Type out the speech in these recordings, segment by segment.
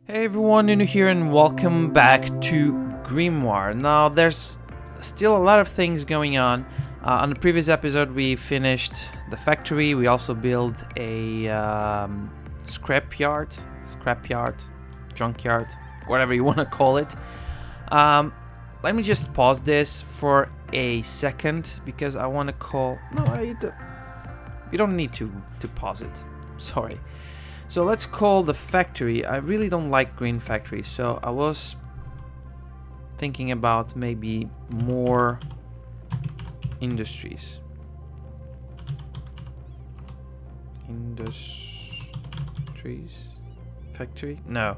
Hey everyone, Nuno here and welcome back to Grimoire. Now there's still a lot of things going on. On the previous episode we finished the factory, we also built a scrapyard, junkyard, whatever you want to call it. Let me just pause this for a second because I want to call... you don't need to pause it, sorry. So let's call the factory. I really don't like green factories, so I was thinking about maybe more industries. Industries? Factory? No.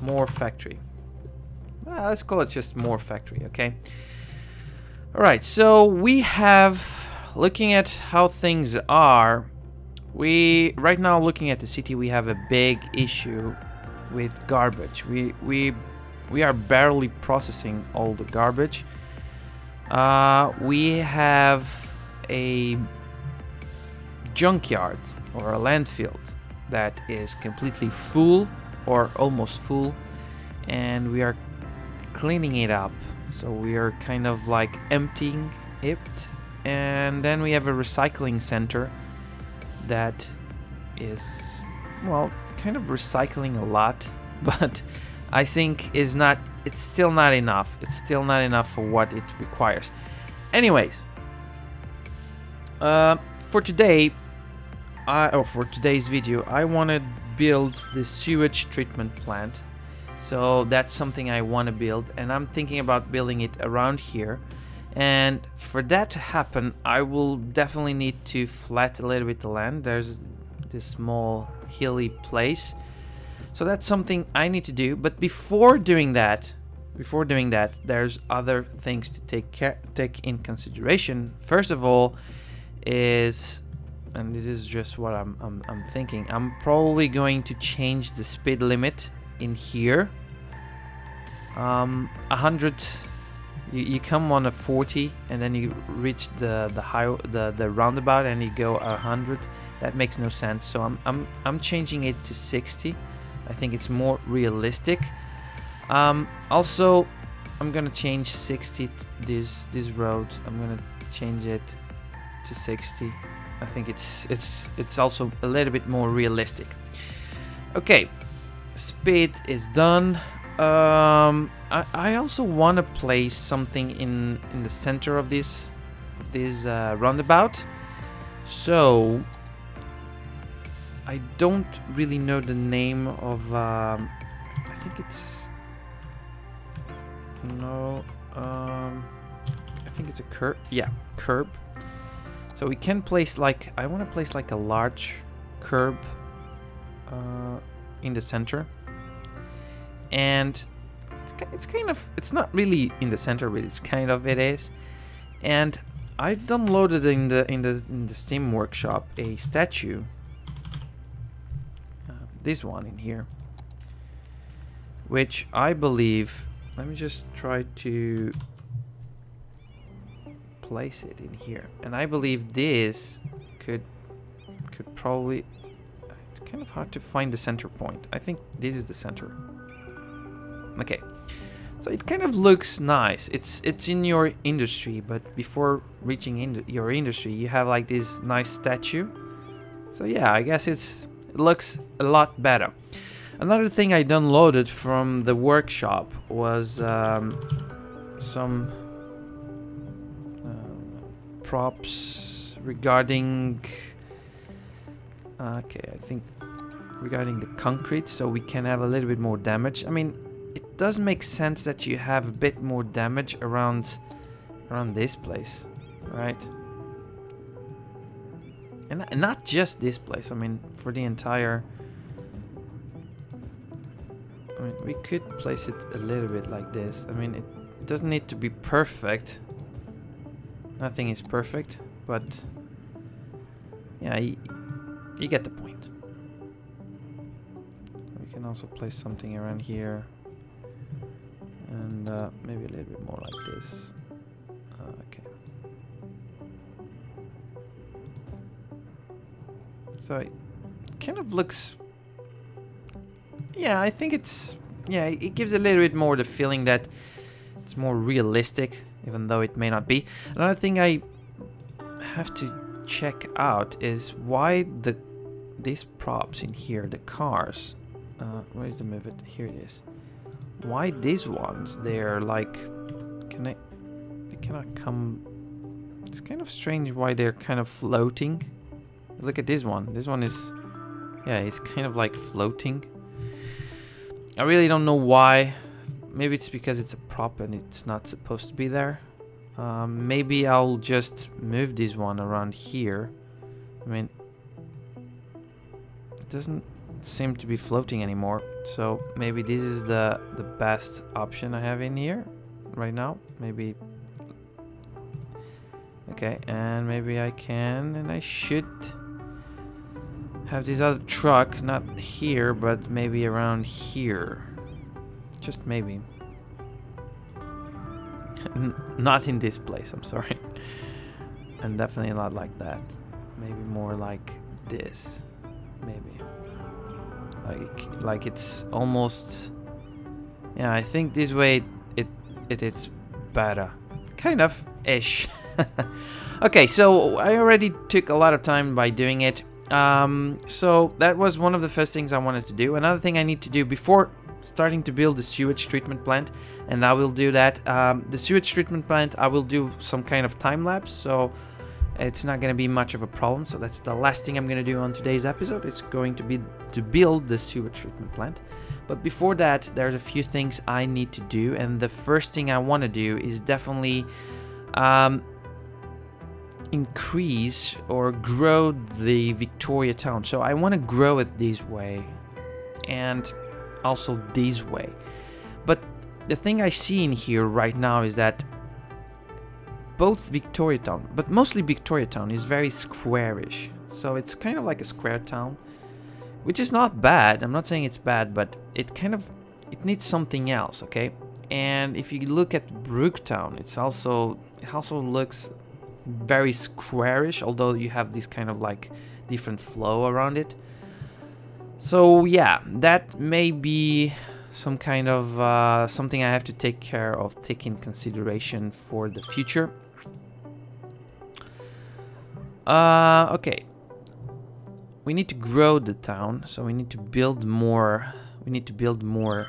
More factory. Let's call it just more factory, okay? Alright, so we have, looking at how things are, right now looking at the city, we have a big issue with garbage. We are barely processing all the garbage. We have a junkyard or a landfill that is completely full or almost full, and we are cleaning it up. So we are kind of like emptying it, and then we have a recycling center that is, well, kind of recycling a lot, but I think it's still not enough. It's still not enough for what it requires. Anyways, for today's video, I want to build the sewage treatment plant. So that's something I want to build, and I'm thinking about building it around here. And for that to happen, I will definitely need to flatten a little bit the land. There's this small hilly place, so that's something I need to do. But before doing that, there's other things to take in consideration. First of all, and this is just what I'm thinking. I'm probably going to change the speed limit in here. 100. You come on a 40 and then you reach the roundabout and you go 100. That makes no sense. So I'm changing it to 60. I think it's more realistic. Also, I'm gonna change 60 this road. I'm gonna change it to 60. I think it's also a little bit more realistic. Okay, speed is done. I also want to place something in the center of this roundabout. So I don't really know the name of. I think it's I think it's a curb. Yeah, curb. So we can place I want to place like a large curb in the center. And it's not really in the center, but it is. And I downloaded in the Steam Workshop a statue, this one in here, which I believe, let me just try to place it in here, and I believe this could probably, it's kind of hard to find the center point. I think this is the center. Okay, so it kind of looks nice. It's in your industry, but before reaching your industry, you have like this nice statue. So yeah, I guess it looks a lot better. Another thing I downloaded from the workshop was some props regarding. Okay, I think regarding the concrete, so we can have a little bit more damage. I mean, it does make sense that you have a bit more damage around this place, right? And not just this place. I mean, for the entire. I mean, we could place it a little bit like this. I mean, it doesn't need to be perfect. Nothing is perfect, but yeah, you get the point. We can also place something around here. And maybe a little bit more like this. Okay. So it kind of looks Yeah, I think it's... Yeah, it gives a little bit more the feeling that it's more realistic, even though it may not be. Another thing I have to check out is why these props in here, the cars... where's the move it? Here it is. Why these ones? They're like... They cannot come... It's kind of strange why they're kind of floating. Look at this one. This one is... Yeah, it's kind of like floating. I really don't know why. Maybe it's because it's a prop and it's not supposed to be there. Maybe I'll just move this one around here. I mean... It doesn't seem to be floating anymore. So maybe this is the best option I have in here right now. Maybe... Okay, and maybe I can, and I should have this other truck, not here, but maybe around here. Just maybe. Not in this place, I'm sorry. And definitely not like that. Maybe more like this. Maybe. Like it's almost... Yeah, I think this way it is better. Kind of ish. Okay, so I already took a lot of time by doing it. So that was one of the first things I wanted to do. Another thing I need to do before starting to build the sewage treatment plant, and I will do that. The sewage treatment plant, I will do some kind of time lapse, so it's not going to be much of a problem. So that's the last thing I'm going to do on today's episode. It's going to be to build the sewage treatment plant. But before that, there's a few things I need to do, and the first thing I want to do is definitely increase or grow the Victoria town. So I want to grow it this way and also this way. But the thing I see in here right now is that both Victoria town, but mostly Victoria town, is very squarish. So it's kind of like a square town, which is not bad. I'm not saying it's bad, but it needs something else, okay? And if you look at Brooktown, it also looks very squarish, although you have this kind of like different flow around it. So yeah, that may be some kind of something I have to take care of, take in consideration for the future. Okay, we need to grow the town, so we need to build more. We need to build more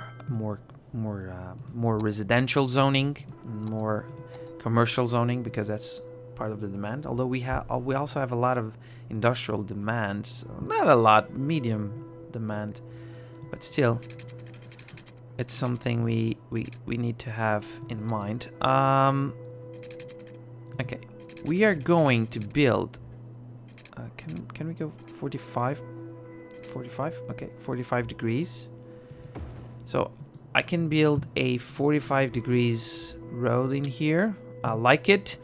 residential zoning, more commercial zoning, because that's part of the demand. Although we also have a lot of industrial demands, not a lot, medium demand, but still, it's something we need to have in mind. Okay, we are going to build. Can we go 45? 45? Okay, 45 degrees. So I can build a 45 degrees road in here. I like it.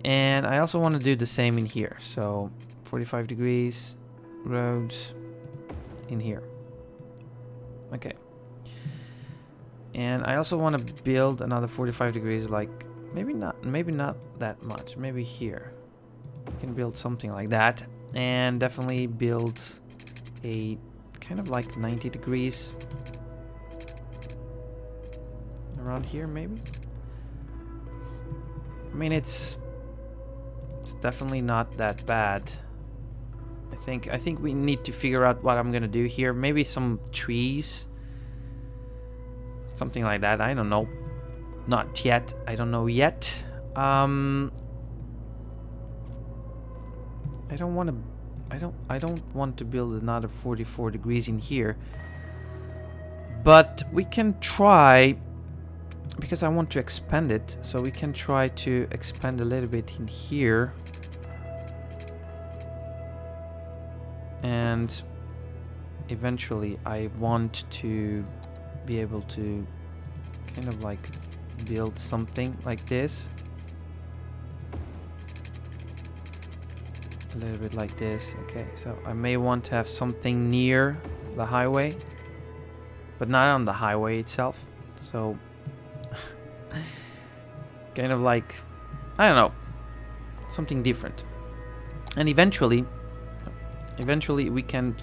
And I also want to do the same in here. So 45 degrees roads in here. Okay. And I also want to build another 45 degrees, like maybe not that much. Maybe here. I can build something like that, and definitely build a kind of like 90 degrees around here, maybe. I mean, it's definitely not that bad. I think we need to figure out what I'm gonna do here. Maybe some trees, something like that. I don't know. Not yet. I don't know yet. I don't want to build another 44 degrees in here, but we can try, because I want to expand it, so we can try to expand a little bit in here, and eventually I want to be able to kind of like build something like this. A little bit like this. Okay, so I may want to have something near the highway, but not on the highway itself. So kind of like, I don't know, something different. And eventually we can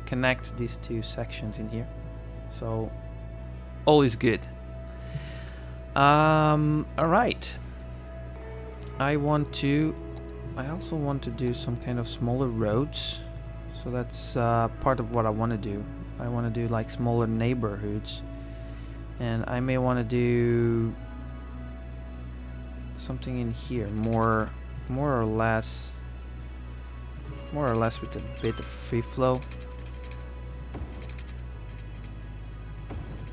connect these two sections in here. So all is good. All right. I also want to do some kind of smaller roads. So that's part of what I want to do. I want to do like smaller neighborhoods. And I may want to do something in here, more or less with a bit of free flow.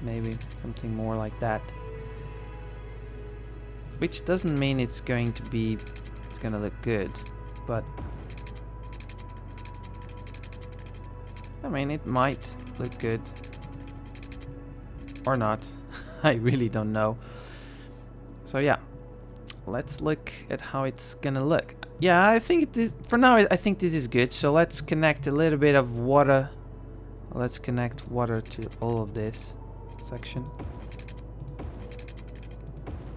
Maybe something more like that. Which doesn't mean it's going to look good, but I mean, it might look good or not. I really don't know. So yeah, let's look at how it's gonna look. Yeah, I think it is, for now I think this is good. So let's connect a little bit of water. Let's connect water to all of this section.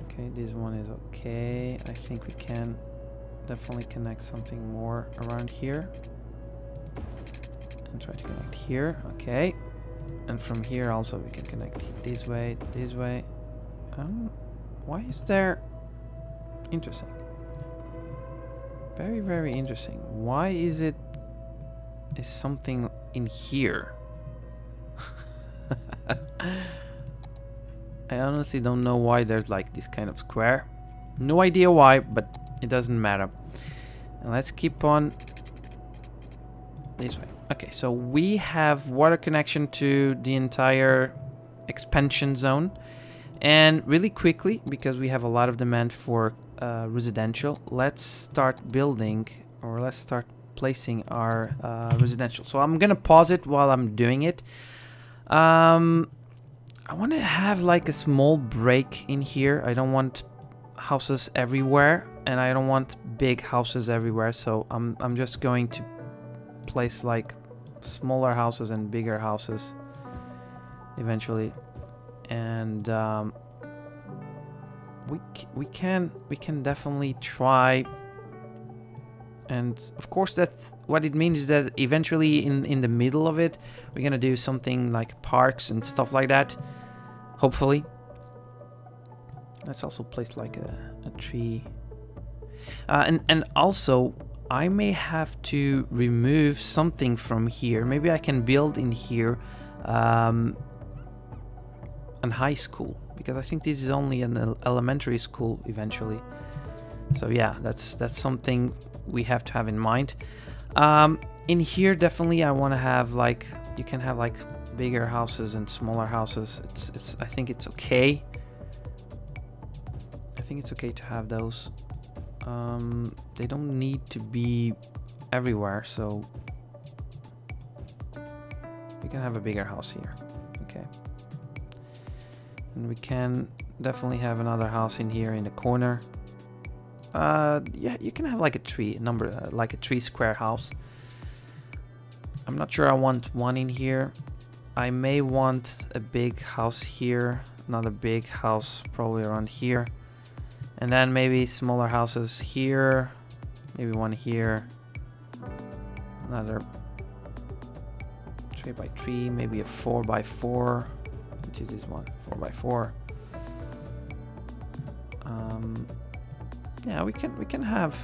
Okay, this one is okay. I think we can definitely connect something more around here. And try to connect here. Okay. And from here also we can connect this way, this way. Why is there... Interesting. Very, very interesting. Why is something in here? I honestly don't know why there's like this kind of square. No idea why, but it doesn't matter. And let's keep on this way. Okay, so we have water connection to the entire expansion zone. And really quickly, because we have a lot of demand for residential, let's start building, or let's start placing our residential. So I'm gonna pause it while I'm doing it. I want to have like a small break in here. I don't want houses everywhere, and I don't want big houses everywhere. So I'm just going to place like smaller houses and bigger houses eventually. And we can definitely try. And of course, that what it means is that eventually in the middle of it, we're gonna do something like parks and stuff like that. Hopefully. Let's also place like a tree. And also, I may have to remove something from here. Maybe I can build in here an high school, because I think this is only an elementary school eventually. So yeah, that's something we have to have in mind. In here, definitely I want to have like, you can have like bigger houses and smaller houses. I think it's okay. I think it's okay to have those. They don't need to be everywhere, so we can have a bigger house here. Okay. And we can definitely have another house in here in the corner. Yeah, you can have like a tree number, like a 3 square house. I'm not sure I want one in here. I may want a big house here, another big house probably around here, and then maybe smaller houses here, maybe one here, another 3x3, maybe a 4x4, which is this one, 4x4. Yeah, we can have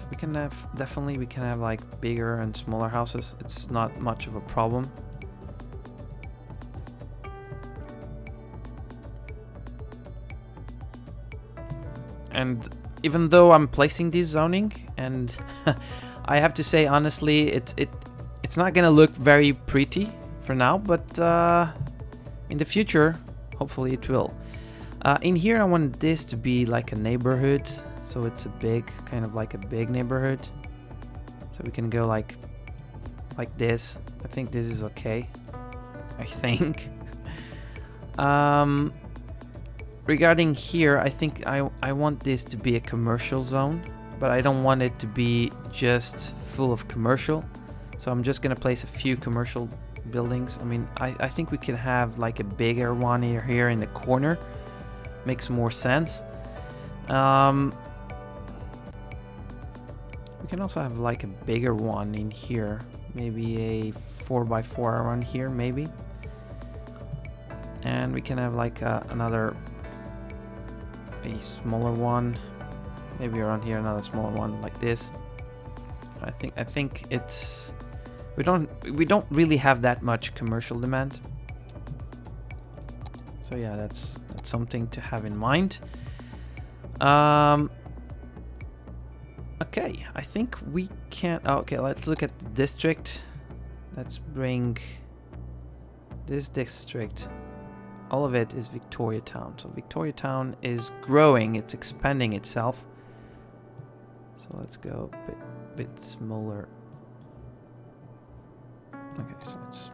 like bigger and smaller houses. It's not much of a problem. And even though I'm placing this zoning, and I have to say honestly, it's not gonna look very pretty for now, but in the future, hopefully it will. In here, I want this to be like a neighborhood, so it's a big, kind of like a big neighborhood. So we can go like this. I think this is okay. I think. Regarding here, I think I want this to be a commercial zone, but I don't want it to be just full of commercial. So I'm just gonna place a few commercial buildings. I mean, I think we can have like a bigger one here in the corner. Makes more sense. We can also have like a bigger one in here, maybe a 4x4 around here, maybe. And we can have like another, a smaller one, maybe around here, another smaller one like this. I think it's, we don't really have that much commercial demand. So yeah, that's something to have in mind. Okay, I think we can. Okay, let's look at the district. Let's bring this district. All of it is Victoria Town. So Victoria Town is growing. It's expanding itself. So let's go a bit smaller. Okay, so it's,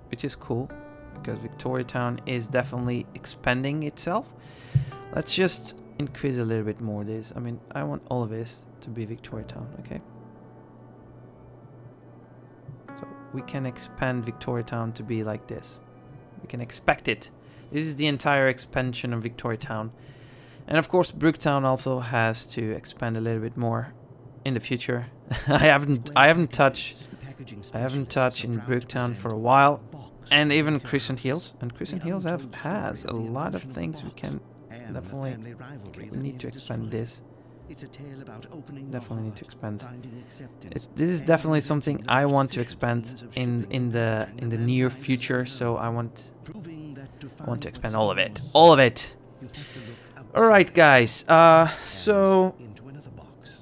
which is cool because Victoria Town is definitely expanding itself. Let's just increase a little bit more this. I mean, I want all of this to be Victoria Town, okay? So we can expand Victoria Town to be like this. We can expect it. This is the entire expansion of Victoria Town. And of course, Brooktown also has to expand a little bit more in the future. I haven't touched in Brooktown for a while, and even Crescent Hills. And Crescent Hills has a lot of things we can definitely. Okay, we need to expand this. Definitely need to expand. This is definitely something I want to expand in the near future. So I want to expand all of it. All of it. All right, guys. So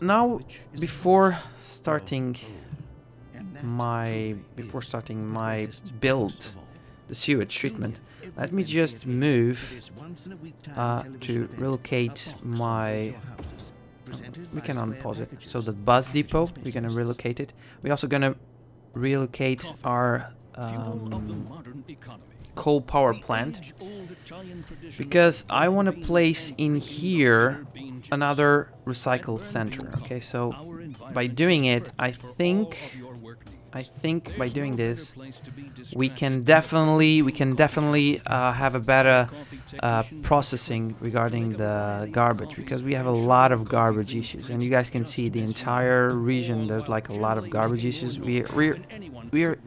now before starting my build, the sewage treatment, let me just move to relocate my. We can unpause it. So the bus depot, we're gonna relocate it. We're also gonna relocate our coal power plant because I want to place in here another recycle center. Okay, so by doing it, I think by doing this, we can definitely have a better processing regarding the garbage, because we have a lot of garbage issues, and you guys can see the entire region. There's like a lot of garbage issues. We're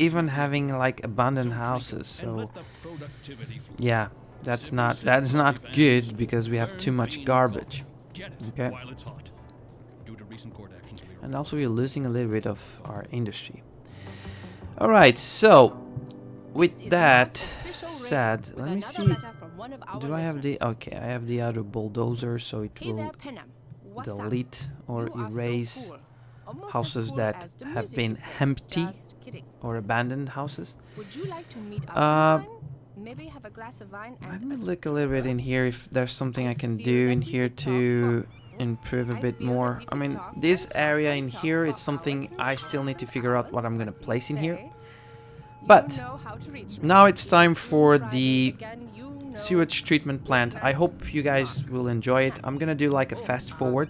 even having like abandoned houses. So yeah, that's not good because we have too much garbage. Okay, and also we're losing a little bit of our industry. Alright, so with that said, let me see. Do I have the... Okay, I have the other bulldozer, so it will delete or erase houses that have been empty or abandoned houses. Let me look a little bit in here if there's something I can do in here to improve a bit more. I mean, this area in here is something I still need to figure out what I'm gonna place in here. But now it's time for the sewage treatment plant. I hope you guys will enjoy it. I'm gonna do like a fast forward.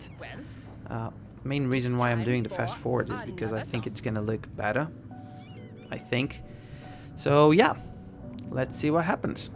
Main reason why I'm doing the fast forward is because I think it's gonna look better. I think. So yeah, let's see what happens.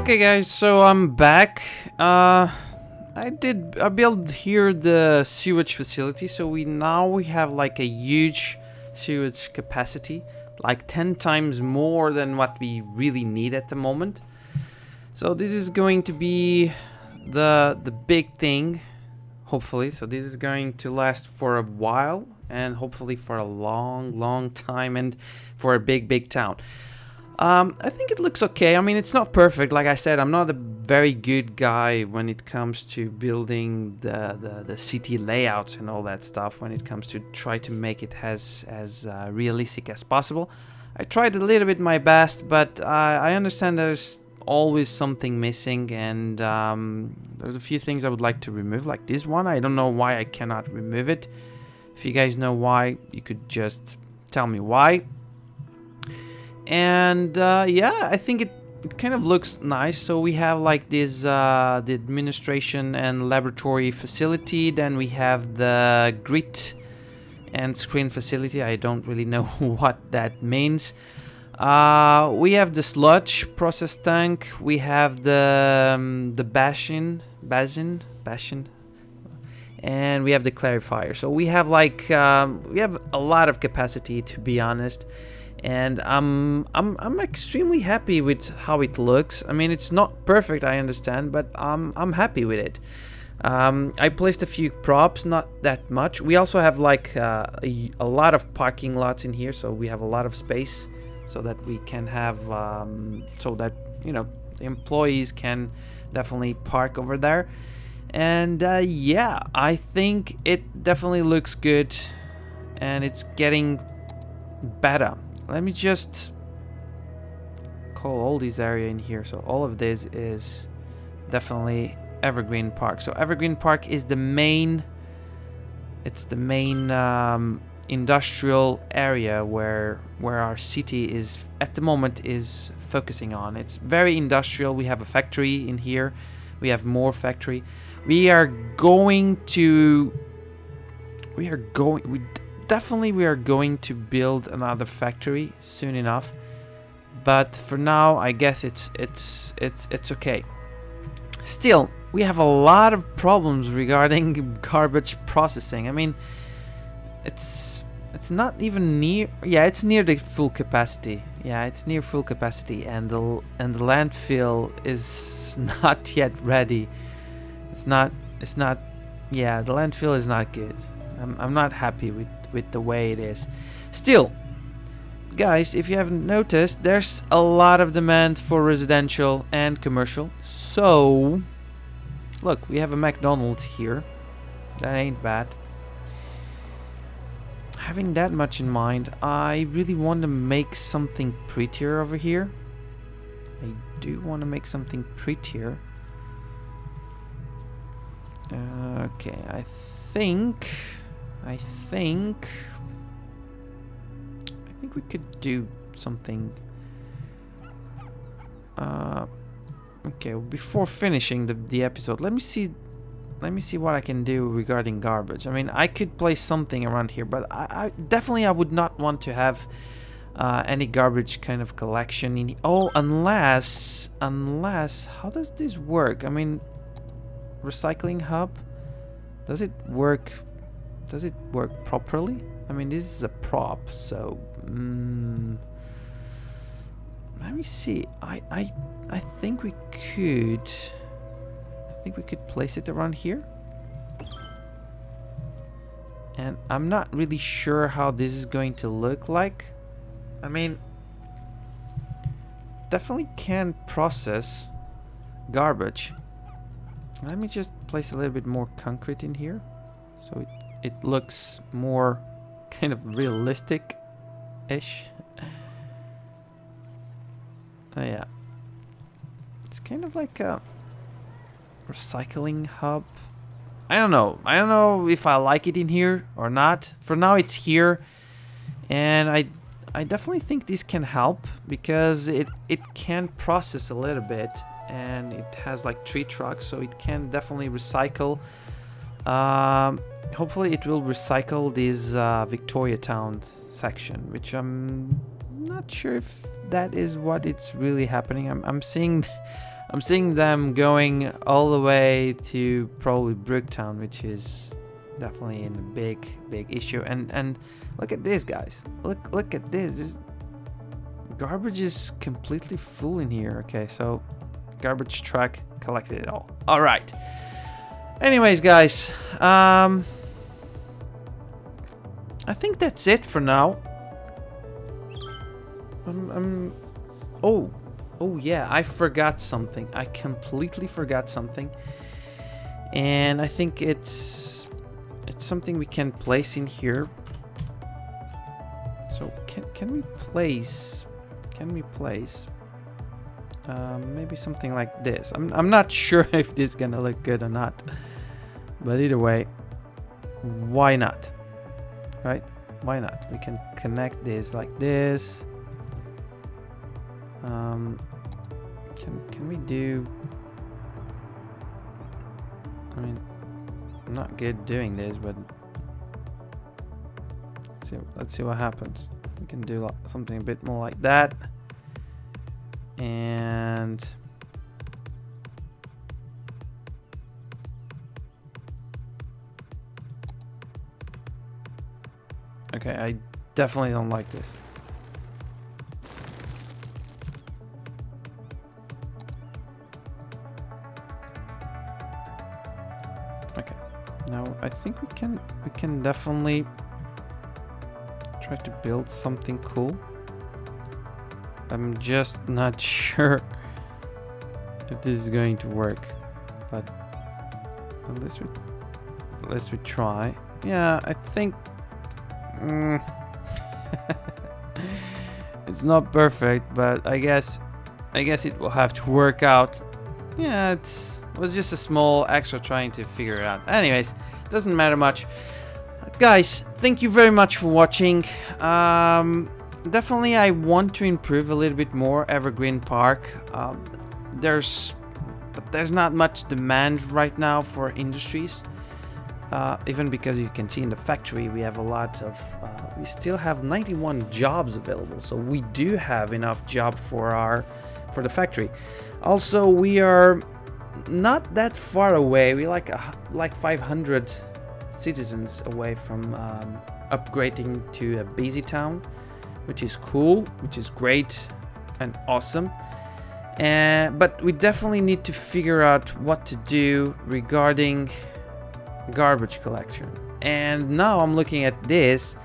Okay guys, so I'm back. I built here the sewage facility, so we have like a huge sewage capacity, like 10 times more than what we really need at the moment. So this is going to be the big thing, hopefully. So this is going to last for a while and hopefully for a long time and for a big town. I think it looks okay. I mean, it's not perfect. Like I said, I'm not a very good guy when it comes to building the city layouts and all that stuff, when it comes to try to make it as realistic as possible. I tried a little bit my best, but I understand there's always something missing, and there's a few things I would like to remove, like this one. I don't know why I cannot remove it. If you guys know why, you could just tell me why. And yeah, I think it kind of looks nice. So we have like this the administration and laboratory facility, then we have the grid and screen facility. I don't really know what that means. We have the sludge process tank, we have the basin, and we have the clarifier. So we have like we have a lot of capacity, to be honest. And I'm extremely happy with how it looks. I mean, it's not perfect, I understand, but I'm happy with it. I placed a few props, not that much. We also have like a lot of parking lots in here, so we have a lot of space, so that we can have so that, you know, the employees can definitely park over there. And yeah, I think it definitely looks good, and it's getting better. Let me just call all this area in here. So all of this is definitely Evergreen Park. So Evergreen Park is the main, it's the main industrial area where our city is at the moment is focusing on. It's very industrial. We have a factory in here. We have more factory. We are going to to build another factory soon enough, but for now I guess it's okay. Still, we have a lot of problems regarding garbage processing. I mean, it's not even near. Yeah, it's near the full capacity. Yeah, it's near full capacity, and the landfill is not yet ready. It's not. Yeah, the landfill is not good. I'm not happy with the way it is. Still, guys, if you haven't noticed, there's a lot of demand for residential and commercial. So, look, we have a McDonald's here. That ain't bad. Having that much in mind, I really want to make something prettier over here. I do want to make something prettier. Okay, I think we could do something. Okay, before finishing the episode, let me see let me see what I can do regarding garbage. I mean, I could place something around here, but I definitely I would not want to have any garbage kind of collection in. Oh, unless how does this work? I mean, recycling hub, does it work? Does it work properly? I mean, this is a prop, so let me see. I think we could. I think we could place it around here. And I'm not really sure how this is going to look like. I mean, definitely can process garbage. Let me just place a little bit more concrete in here, so it looks more kind of realistic-ish. Oh yeah, it's kind of like a recycling hub. I don't know if I like it in here or not. For now it's here, and I definitely think this can help because it can process a little bit, and it has like 3 trucks, so it can definitely recycle. Hopefully it will recycle this Victoria Town section, which I'm not sure if that is what it's really happening. I'm seeing them going all the way to probably Brooktown, which is definitely a big issue. And look at this, guys. Look at this. Garbage is completely full in here. Okay, so garbage truck collected it all. All right. Anyways, guys, I think that's it for now. Oh yeah, I forgot something. I completely forgot something, and I think it's something we can place in here. So can we place? Maybe something like this. I'm not sure if this is gonna look good or not, but either way, why not? Right? Why not? We can connect this like this. Can we do? I mean, I'm not good doing this, but let's see what happens. We can do something a bit more like that, and okay, I definitely don't like this. Okay, now I think we can definitely try to build something cool. I'm just not sure if this is going to work, but at least we try. Yeah, I think it's not perfect, but I guess it will have to work out. Yeah, it was just a small extra trying to figure it out. Anyways, doesn't matter much. Guys, thank you very much for watching. Definitely I want to improve a little bit more Evergreen Park. There's not much demand right now for industries. Even because you can see in the factory we have a lot of we still have 91 jobs available, so we do have enough job for the factory. Also, we are not that far away. We like 500 citizens away from upgrading to a busy town, which is cool, which is great and awesome. But we definitely need to figure out what to do regarding garbage collection. And now I'm looking at this,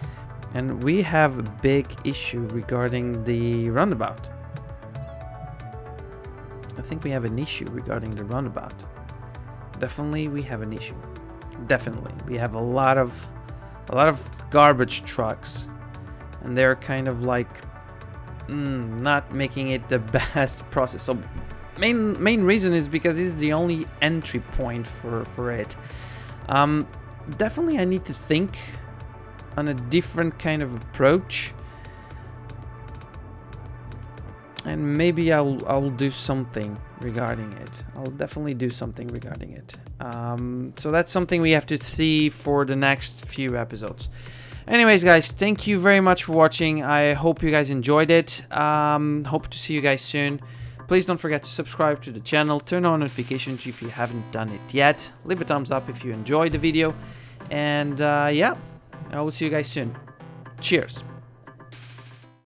and we have a big issue regarding the roundabout. I think we have an issue regarding the roundabout. Definitely we have an issue. Definitely we have a lot of garbage trucks, and they're kind of like not making it the best process. So main reason is because this is the only entry point for it. Definitely I need to think on a different kind of approach. and maybe I'll do something regarding it. I'll definitely do something regarding it. So that's something we have to see for the next few episodes. Anyways, guys, thank you very much for watching. I hope you guys enjoyed it. Hope to see you guys soon. Please don't forget to subscribe to the channel, turn on notifications if you haven't done it yet. Leave a thumbs up if you enjoyed the video. And yeah, I will see you guys soon. Cheers.